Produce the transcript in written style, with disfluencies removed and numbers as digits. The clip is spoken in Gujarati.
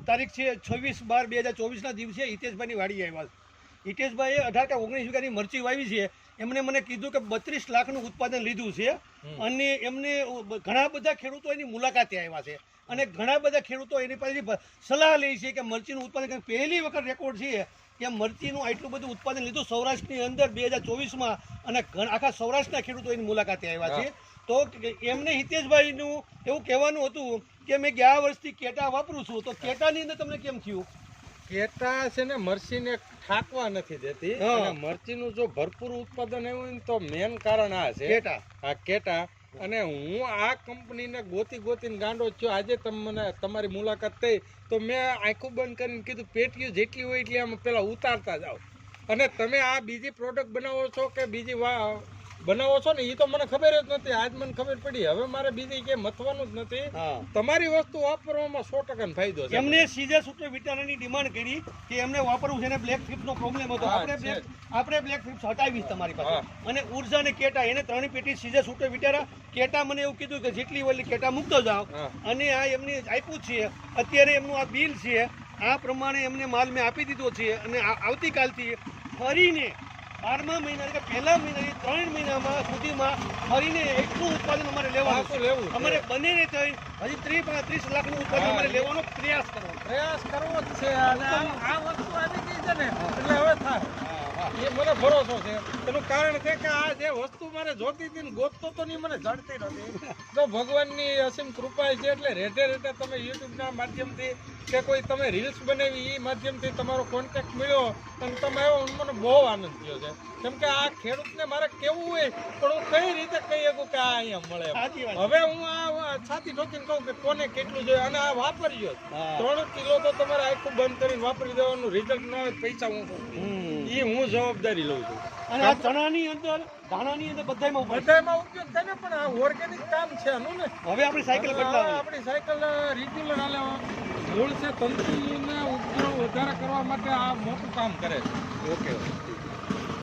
તારીખ છે 26/12/2024 દિવસે હિતેશભાઈની વાડી આવ્યા છે. હિતેશભાઈએ 18 કે 19 વીઘાની મરચી વાવી છે. એમણે મને કીધું કે 32 લાખનું ઉત્પાદન લીધું છે અને એમને ઘણા બધા ખેડૂતો એની મુલાકાતે આવ્યા છે અને ઘણા બધા ખેડૂતો એની પાસેથી સલાહ લે છે કે મરચીનું ઉત્પાદન પહેલી વખત રેકોર્ડ છે કે મરચીનું આટલું બધું ઉત્પાદન લીધું સૌરાષ્ટ્રની અંદર 2024માં અને આખા સૌરાષ્ટ્રના ખેડૂતો એની મુલાકાતે આવ્યા છે. તો એમને હિતેશભાઈનું એવું કહેવાનું હતું કે મેં ગયા વર્ષથી કેટા વાપરું છું, તો કેટાની અંદર તમને કેમ થયું? કેટા છે ને મરચીને ઠાકવા નથી દેતી અને મરચીનું જો ભરપૂર ઉત્પાદન આવ્યું હોય ને તો મેન કારણ આ છે કેટા. આ કેટા. અને હું આ કંપનીને ગોતીને ગાંડો થયો. આજે તમને તમારી મુલાકાત થઈ તો મેં આંખું બંધ કરીને કીધું પેટીયું જેટલી હોય એટલી આમ પેલા ઉતારતા જાઓ. અને તમે આ બીજી પ્રોડક્ટ બનાવો છો કે બીજી બનાવો છો ને એ તો મને ખબર જ નથી. આજ મને ખબર પડી. હવે મારે બીજી કે મથવાનું જ નથી. તમારી વસ્તુ વાપરવામાં 100% ફાયદો છે. એમને સીઝર સુટર વિટામિનની ડિમાન્ડ કરી કે એમને વાપરવું છે ને બ્લેક ફિપ્સનો પ્રોબ્લેમ હતો. આપણે બ્લેક ફિપ્સ હટાવીશ તમારી પાસે. અને ઉર્જા અને કેટા એને 3 પેટી સીઝર સુટર વિટારા કેટા મને એવું કીધું કે જેટલી ઓલી કેટા મૂકતો જાઓ. અને આ એમને આપ્યું છે. અત્યારે એમનું આ બિલ છે. આ પ્રમાણે એમને માલ મેં આપી દીધો છે અને આવતીકાલથી ફરીને 12મા મહિના કે પહેલા મહિનાની 3 મહિનામાં સુધીમાં ફરીને એટલું ઉત્પાદન અમારે લેવાનું. અમારે બંનેને થઈ હજી 30 લાખનું ઉત્પાદન અમારે લેવાનો પ્રયાસ કરવો જ છે. અને આ વસ્તુ આવી ગઈ છે ને એટલે હવે થાય એ મને ભરોસો છે. એનું કારણ છે કે આ જે વસ્તુ મારે જોતી હતી ને ગોતતો તો નહીં, મને જડતી નથી. તો ભગવાનની અસીમ કૃપા છે એટલે રેટે તમે યુટ્યુબના માધ્યમથી કે કોઈ તમે રીલ્સ બનાવી એ માધ્યમથી તમારો કોન્ટેક્ટ મળ્યો અને તમે આવ્યો, મને બહુ આનંદ થયો છે. કેમ કે આ ખેડૂતને મારે કેવું હોય પણ હું કઈ રીતે કહી શકું કે આ અહીંયા મળે. હવે હું આ છાતી ઠોકીને કહું કે કોને કેટલું જોઈએ અને આ વાપરજો. 3 કિલો તો તમારે આખું બંધ કરીને વાપરી દેવાનું. રિઝલ્ટ ન હોય પૈસા હું જવાબદારી લઉં છું. અને આ ચણાની અંદર દાણાની અંદર બધામાં ઉપયોગ થાય ને. પણ આ ઓર્ગેનિક કામ છે આનું ને. હવે આપણી સાયકલ બદલાવી. આપણી સાયકલ રેગ્યુલર હાલે. મૂળ છે તંતુને ઉપયોગ વધારે કરવા માટે આ મોટું કામ કરે છે. ઓકે.